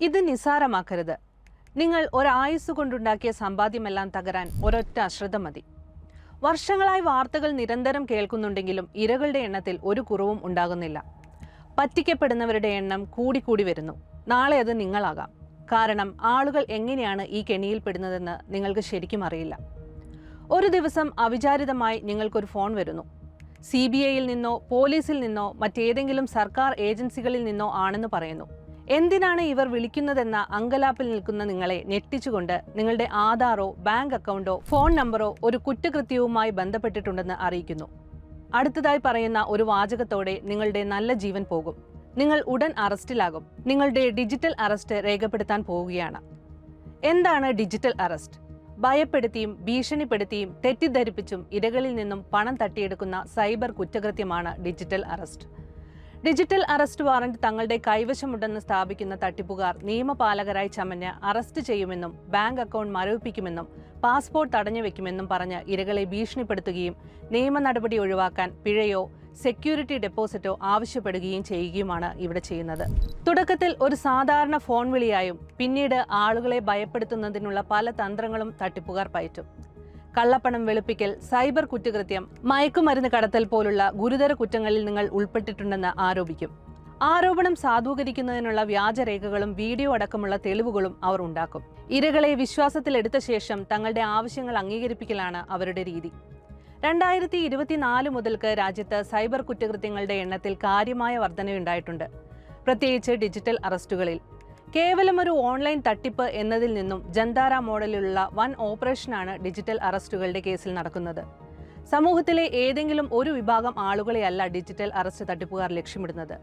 ഇത് നിസ്സാരമാക്കരുത്. നിങ്ങൾ ഒരായുസ് കൊണ്ടുണ്ടാക്കിയ സമ്പാദ്യമെല്ലാം തകരാൻ ഒരൊറ്റ അശ്രദ്ധ മതി. വർഷങ്ങളായി വാർത്തകൾ നിരന്തരം കേൾക്കുന്നുണ്ടെങ്കിലും ഇരകളുടെ എണ്ണത്തിൽ ഒരു കുറവും ഉണ്ടാകുന്നില്ല. പറ്റിക്കപ്പെടുന്നവരുടെ എണ്ണം കൂടിക്കൂടി വരുന്നു. നാളെ അത് നിങ്ങളാകാം. കാരണം ആളുകൾ എങ്ങനെയാണ് ഈ കെണിയിൽപ്പെടുന്നതെന്ന് നിങ്ങൾക്ക് ശരിക്കും അറിയില്ല. ഒരു ദിവസം അവിചാരിതമായി നിങ്ങൾക്കൊരു ഫോൺ വരുന്നു. CBIയിൽ നിന്നോ പോലീസിൽ നിന്നോ മറ്റേതെങ്കിലും സർക്കാർ ഏജൻസികളിൽ നിന്നോ ആണെന്ന് പറയുന്നു. എന്തിനാണ് ഇവർ വിളിക്കുന്നതെന്ന അങ്കലാപ്പിൽ നിൽക്കുന്ന നിങ്ങളെ ഞെട്ടിച്ചുകൊണ്ട് നിങ്ങളുടെ ആധാറോ ബാങ്ക് അക്കൗണ്ടോ ഫോൺ നമ്പറോ ഒരു കുറ്റകൃത്യവുമായി ബന്ധപ്പെട്ടിട്ടുണ്ടെന്ന് അറിയിക്കുന്നു. അടുത്തതായി പറയുന്ന ഒരു വാചകത്തോടെ നിങ്ങളുടെ നല്ല ജീവൻ പോകും. നിങ്ങൾ ഉടൻ അറസ്റ്റിലാകും. നിങ്ങളുടെ ഡിജിറ്റൽ അറസ്റ്റ് രേഖപ്പെടുത്താൻ പോവുകയാണ്. എന്താണ് ഡിജിറ്റൽ അറസ്റ്റ്? ഭയപ്പെടുത്തിയും ഭീഷണിപ്പെടുത്തിയും തെറ്റിദ്ധരിപ്പിച്ചും ഇരകളിൽ നിന്നും പണം തട്ടിയെടുക്കുന്ന സൈബർ കുറ്റകൃത്യമാണ് digital arrest. Digital arrest warrant തങ്ങളുടെ കൈവശമുണ്ടെന്ന് സ്ഥാപിക്കുന്ന തട്ടിപ്പുകാർ നിയമപാലകരായി ചമഞ്ഞ് അറസ്റ്റ് ചെയ്യുമെന്നും ബാങ്ക് അക്കൗണ്ട് മരവിപ്പിക്കുമെന്നും പാസ്പോർട്ട് തടഞ്ഞുവെക്കുമെന്നും പറഞ്ഞ് ഇരകളെ ഭീഷണിപ്പെടുത്തുകയും നിയമ നടപടി ഒഴിവാക്കാൻ പിഴയോ സെക്യൂരിറ്റി ഡെപ്പോസിറ്റോ ആവശ്യപ്പെടുകയും ചെയ്യുകയുമാണ് ഇവിടെ ചെയ്യുന്നത്. തുടക്കത്തിൽ ഒരു സാധാരണ ഫോൺ വിളിയായും പിന്നീട് ആളുകളെ ഭയപ്പെടുത്തുന്നതിനുള്ള പല തന്ത്രങ്ങളും തട്ടിപ്പുകാർ പയറ്റും. കള്ളപ്പണം വെളുപ്പിക്കൽ, സൈബർ കുറ്റകൃത്യം, മയക്കുമരുന്ന് കടത്തൽ പോലുള്ള ഗുരുതര കുറ്റങ്ങളിൽ നിങ്ങൾ ഉൾപ്പെട്ടിട്ടുണ്ടെന്ന് ആരോപിക്കും. ആരോപണം സാധൂകരിക്കുന്നതിനുള്ള വ്യാജരേഖകളും വീഡിയോ അടക്കമുള്ള തെളിവുകളും അവർ ഉണ്ടാക്കും. ഇരകളെ വിശ്വാസത്തിലെടുത്ത ശേഷം തങ്ങളുടെ ആവശ്യങ്ങൾ അംഗീകരിപ്പിക്കലാണ് അവരുടെ രീതി. 2024 മുതൽക്ക് രാജ്യത്ത് സൈബർ കുറ്റകൃത്യങ്ങളുടെ എണ്ണത്തിൽ കാര്യമായ വർധനയുണ്ടായിട്ടുണ്ട്, പ്രത്യേകിച്ച് ഡിജിറ്റൽ അറസ്റ്റുകളിൽ. കേവലം ഒരു ഓൺലൈൻ തട്ടിപ്പ് എന്നതിൽ നിന്നും ജന്താര മോഡലിലുള്ള വൻ ഓപ്പറേഷനാണ് ഡിജിറ്റൽ അറസ്റ്റുകളുടെ കേസിൽ നടക്കുന്നത്. സമൂഹത്തിലെ ഏതെങ്കിലും ഒരു വിഭാഗം ആളുകളെയല്ല ഡിജിറ്റൽ അറസ്റ്റ് തട്ടിപ്പുകാർ ലക്ഷ്യമിടുന്നത്.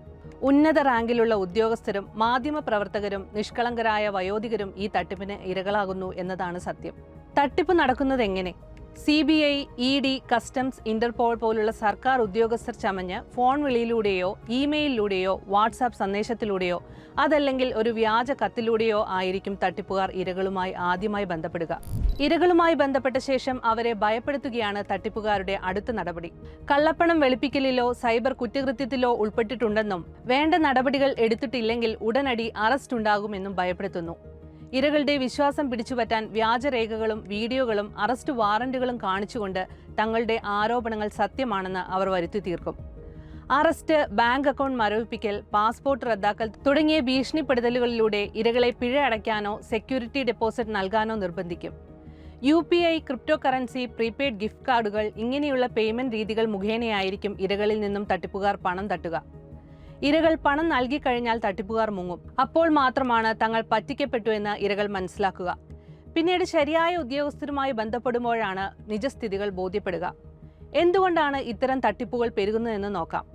ഉന്നത റാങ്കിലുള്ള ഉദ്യോഗസ്ഥരും മാധ്യമപ്രവർത്തകരും നിഷ്കളങ്കരായ വയോധികരും ഈ തട്ടിപ്പിന് ഇരകളാകുന്നു എന്നതാണ് സത്യം. തട്ടിപ്പ് നടക്കുന്നത് എങ്ങനെ? CBI, ED, കസ്റ്റംസ്, ഇന്റർപോൾ പോലുള്ള സർക്കാർ ഉദ്യോഗസ്ഥർ ചമഞ്ഞ് ഫോൺ വിളിയിലൂടെയോ ഇമെയിലിലൂടെയോ വാട്സാപ്പ് സന്ദേശത്തിലൂടെയോ അതല്ലെങ്കിൽ ഒരു വ്യാജ കത്തിലൂടെയോ ആയിരിക്കും തട്ടിപ്പുകാർ ഇരകളുമായി ആദ്യമായി ബന്ധപ്പെടുക. ഇരകളുമായി ബന്ധപ്പെട്ട ശേഷം അവരെ ഭയപ്പെടുത്തുകയാണ് തട്ടിപ്പുകാരുടെ അടുത്ത നടപടി. കള്ളപ്പണം വെളുപ്പിക്കലിലോ സൈബർ കുറ്റകൃത്യത്തിലോ ഉൾപ്പെട്ടിട്ടുണ്ടെന്നും വേണ്ട നടപടികൾ എടുത്തിട്ടില്ലെങ്കിൽ ഉടനടി അറസ്റ്റ് ഉണ്ടാകുമെന്നും ഭയപ്പെടുത്തുന്നു. ഇരകളുടെ വിശ്വാസം പിടിച്ചുപറ്റാൻ വ്യാജരേഖകളും വീഡിയോകളും അറസ്റ്റ് വാറന്റുകളും കാണിച്ചുകൊണ്ട് തങ്ങളുടെ ആരോപണങ്ങൾ സത്യമാണെന്ന് അവർ വരുത്തി തീർക്കും. അറസ്റ്റ്, ബാങ്ക് അക്കൗണ്ട് മരവിപ്പിക്കൽ, പാസ്പോർട്ട് റദ്ദാക്കൽ തുടങ്ങിയ ഭീഷണിപ്പെടുത്തലുകളിലൂടെ ഇരകളെ പിഴ അടയ്ക്കാനോ സെക്യൂരിറ്റി ഡെപ്പോസിറ്റ് നൽകാനോ നിർബന്ധിക്കും. UPI, crypto currency, prepaid gift കാർഡുകൾ ഇങ്ങനെയുള്ള പേയ്മെന്റ് രീതികൾ മുഖേനയായിരിക്കും ഇരകളിൽ നിന്നും തട്ടിപ്പുകാർ പണം തട്ടുക. ഇരകൾ പണം നൽകിക്കഴിഞ്ഞാൽ തട്ടിപ്പുകാർ മുങ്ങും. അപ്പോൾ മാത്രമാണ് തങ്ങൾ പറ്റിക്കപ്പെട്ടു എന്ന് ഇരകൾ മനസ്സിലാക്കുക. പിന്നീട് ശരിയായ ഉദ്യോഗസ്ഥരുമായി ബന്ധപ്പെടുമ്പോഴാണ് നിജസ്ഥിതികൾ ബോധ്യപ്പെടുക. എന്തുകൊണ്ടാണ് ഇത്തരം തട്ടിപ്പുകൾ പെരുകുന്നതെന്ന് നോക്കാം.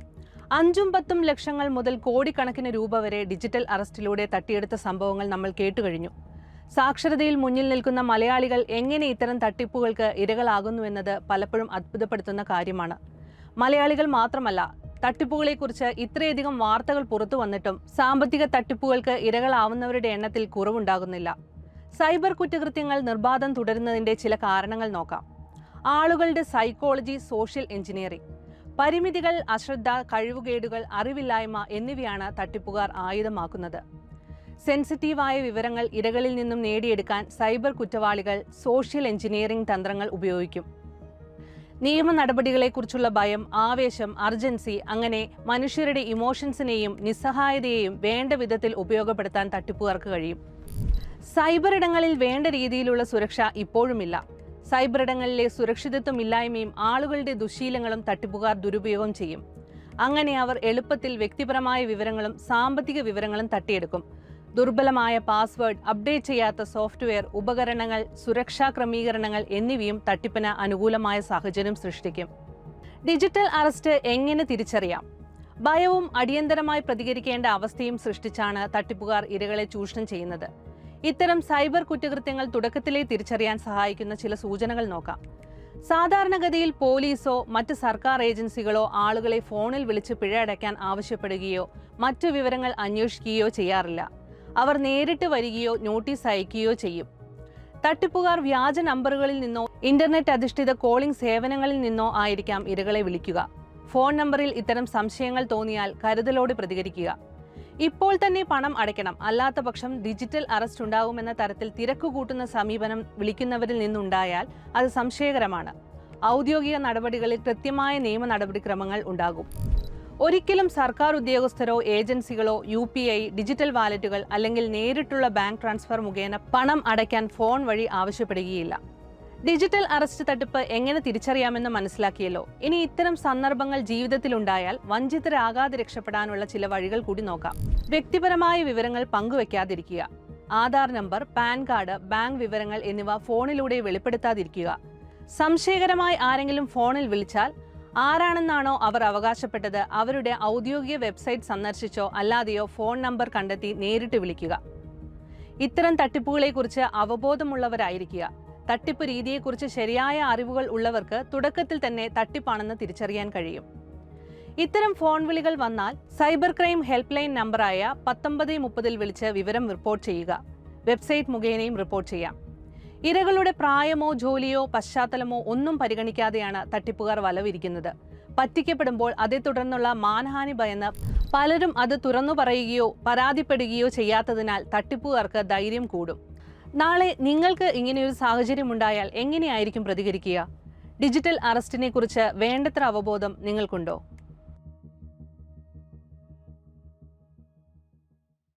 5-10 ലക്ഷങ്ങൾ മുതൽ കോടിക്കണക്കിന് രൂപ വരെ ഡിജിറ്റൽ അറസ്റ്റിലൂടെ തട്ടിയെടുത്ത സംഭവങ്ങൾ നമ്മൾ കേട്ടുകഴിഞ്ഞു. സാക്ഷരതയിൽ മുന്നിൽ നിൽക്കുന്ന മലയാളികൾ എങ്ങനെ ഇത്തരം തട്ടിപ്പുകൾക്ക് ഇരകളാകുന്നുവെന്നത് പലപ്പോഴും അത്ഭുതപ്പെടുത്തുന്ന കാര്യമാണ്. മലയാളികൾ മാത്രമല്ല, തട്ടിപ്പുകളെക്കുറിച്ച് ഇത്രയധികം വാർത്തകൾ പുറത്തു വന്നിട്ടും സാമ്പത്തിക തട്ടിപ്പുകൾക്ക് ഇരകളാവുന്നവരുടെ എണ്ണത്തിൽ കുറവുണ്ടാകുന്നില്ല. സൈബർ കുറ്റകൃത്യങ്ങൾ നിർബാധം തുടരുന്നതിന്റെ ചില കാരണങ്ങൾ നോക്കാം. ആളുകളുടെ സൈക്കോളജി, സോഷ്യൽ എഞ്ചിനീയറിംഗ്, പരിമിതികൾ, അശ്രദ്ധ, കഴിവുകേടുകൾ, അറിവില്ലായ്മ എന്നിവയാണ് തട്ടിപ്പുകാർ ആയുധമാക്കുന്നത്. സെൻസിറ്റീവായ വിവരങ്ങൾ ഇരകളിൽ നിന്നും നേടിയെടുക്കാൻ സൈബർ കുറ്റവാളികൾ സോഷ്യൽ എഞ്ചിനീയറിംഗ് തന്ത്രങ്ങൾ ഉപയോഗിക്കും. നിയമ നടപടികളെക്കുറിച്ചുള്ള ഭയം, ആവേശം, അർജൻസി, അങ്ങനെ മനുഷ്യരുടെ ഇമോഷൻസിനെയും നിസ്സഹായതയെയും വേണ്ട വിധത്തിൽ ഉപയോഗപ്പെടുത്താൻ തട്ടിപ്പുകാർക്ക് കഴിയും. സൈബർ ഇടങ്ങളിൽ വേണ്ട രീതിയിലുള്ള സുരക്ഷ ഇപ്പോഴുമില്ല. സൈബർ ഇടങ്ങളിലെ സുരക്ഷിതത്വമില്ലായ്മയും ആളുകളുടെ ദുശ്ശീലങ്ങളും തട്ടിപ്പുകാർ ദുരുപയോഗം ചെയ്യും. അങ്ങനെ അവർ എളുപ്പത്തിൽ വ്യക്തിപരമായ വിവരങ്ങളും സാമ്പത്തിക വിവരങ്ങളും തട്ടിയെടുക്കും. ദുർബലമായ പാസ്വേഡ്, അപ്ഡേറ്റ് ചെയ്യാത്ത സോഫ്റ്റ്വെയർ, ഉപകരണങ്ങൾ, സുരക്ഷാ ക്രമീകരണങ്ങൾ എന്നിവയും തട്ടിപ്പിന് അനുകൂലമായ സാഹചര്യം സൃഷ്ടിക്കും. ഡിജിറ്റൽ അറസ്റ്റ് എങ്ങനെ തിരിച്ചറിയാം? ഭയവും അടിയന്തരമായി പ്രതികരിക്കേണ്ട അവസ്ഥയും സൃഷ്ടിച്ചാണ് തട്ടിപ്പുകാർ ഇരകളെ ചൂഷണം ചെയ്യുന്നത്. ഇത്തരം സൈബർ കുറ്റകൃത്യങ്ങൾ തുടക്കത്തിലേ തിരിച്ചറിയാൻ സഹായിക്കുന്ന ചില സൂചനകൾ നോക്കാം. സാധാരണഗതിയിൽ പോലീസോ മറ്റ് സർക്കാർ ഏജൻസികളോ ആളുകളെ ഫോണിൽ വിളിച്ച് പിഴ അടയ്ക്കാൻ ആവശ്യപ്പെടുകയോ മറ്റു വിവരങ്ങൾ അന്വേഷിക്കുകയോ ചെയ്യാറില്ല. അവർ നേരിട്ട് വരികയോ നോട്ടീസ് അയക്കുകയോ ചെയ്യും. തട്ടിപ്പുകാർ വ്യാജ നമ്പറുകളിൽ നിന്നോ ഇന്റർനെറ്റ് അധിഷ്ഠിത കോളിംഗ് സേവനങ്ങളിൽ നിന്നോ ആയിരിക്കാം ഇരകളെ വിളിക്കുക. ഫോൺ നമ്പറിൽ ഇത്തരം സംശയങ്ങൾ തോന്നിയാൽ കരുതലോടെ പ്രതികരിക്കുക. ഇപ്പോൾ തന്നെ പണം അടയ്ക്കണം, അല്ലാത്ത പക്ഷം ഡിജിറ്റൽ അറസ്റ്റ് ഉണ്ടാകുമെന്ന തരത്തിൽ തിരക്ക് കൂട്ടുന്ന സമീപനം വിളിക്കുന്നവരിൽ നിന്നുണ്ടായാൽ അത് സംശയകരമാണ്. ഔദ്യോഗിക നടപടികളിൽ കൃത്യമായ നിയമ നടപടിക്രമങ്ങൾ ഉണ്ടാകും. ഒരിക്കലും സർക്കാർ ഉദ്യോഗസ്ഥരോ ഏജൻസികളോ UPI, ഡിജിറ്റൽ വാലറ്റുകൾ അല്ലെങ്കിൽ നേരിട്ടുള്ള ബാങ്ക് ട്രാൻസ്ഫർ മുഖേന പണം അടയ്ക്കാൻ ഫോൺ വഴി ആവശ്യപ്പെടുകയില്ല. ഡിജിറ്റൽ അറസ്റ്റ് തട്ടിപ്പ് എങ്ങനെ തിരിച്ചറിയാമെന്ന് മനസ്സിലാക്കിയല്ലോ. ഇനി ഇത്തരം സന്ദർഭങ്ങൾ ജീവിതത്തിലുണ്ടായാൽ വഞ്ചിതരാകാതെ രക്ഷപ്പെടാനുള്ള ചില വഴികൾ കൂടി നോക്കാം. വ്യക്തിപരമായ വിവരങ്ങൾ പങ്കുവെക്കാതിരിക്കുക. Aadhaar number, PAN card, bank വിവരങ്ങൾ എന്നിവ ഫോണിലൂടെ വെളിപ്പെടുത്താതിരിക്കുക. സംശയകരമായി ആരെങ്കിലും ഫോണിൽ വിളിച്ചാൽ ആരാണെന്നാണോ അവർ അവകാശപ്പെട്ടത് അവരുടെ ഔദ്യോഗിക വെബ്സൈറ്റ് സന്ദർശിച്ചോ അല്ലാതെയോ ഫോൺ നമ്പർ കണ്ടെത്തി നേരിട്ട് വിളിക്കുക. ഇത്തരം തട്ടിപ്പുകളെക്കുറിച്ച് അവബോധമുള്ളവരായിരിക്കുക. തട്ടിപ്പ് രീതിയെക്കുറിച്ച് ശരിയായ അറിവുകൾ ഉള്ളവർക്ക് തുടക്കത്തിൽ തന്നെ തട്ടിപ്പാണെന്ന് തിരിച്ചറിയാൻ കഴിയും. ഇത്തരം ഫോൺ വിളികൾ വന്നാൽ സൈബർ ക്രൈം ഹെൽപ്പ് ലൈൻ നമ്പറായ 1930 വിളിച്ച് വിവരം റിപ്പോർട്ട് ചെയ്യുക. വെബ്സൈറ്റ് മുഖേനയും റിപ്പോർട്ട് ചെയ്യാം. ഇരകളുടെ പ്രായമോ ജോലിയോ പശ്ചാത്തലമോ ഒന്നും പരിഗണിക്കാതെയാണ് തട്ടിപ്പുകാർ വലവിരിക്കുന്നത്. പറ്റിക്കപ്പെടുമ്പോൾ അതേ തുടർന്നുള്ള മാനഹാനി ഭയന്ന് പലരും അത് തുറന്നു പറയുകയോ പരാതിപ്പെടുകയോ ചെയ്യാത്തതിനാൽ തട്ടിപ്പുകാർക്ക് ധൈര്യം കൂടും. നാളെ നിങ്ങൾക്ക് ഇങ്ങനെയൊരു സാഹചര്യം ഉണ്ടായാൽ എങ്ങനെയായിരിക്കും പ്രതികരിക്കുക? ഡിജിറ്റൽ അറസ്റ്റിനെ കുറിച്ച് വേണ്ടത്ര അവബോധം നിങ്ങൾക്കുണ്ടോ?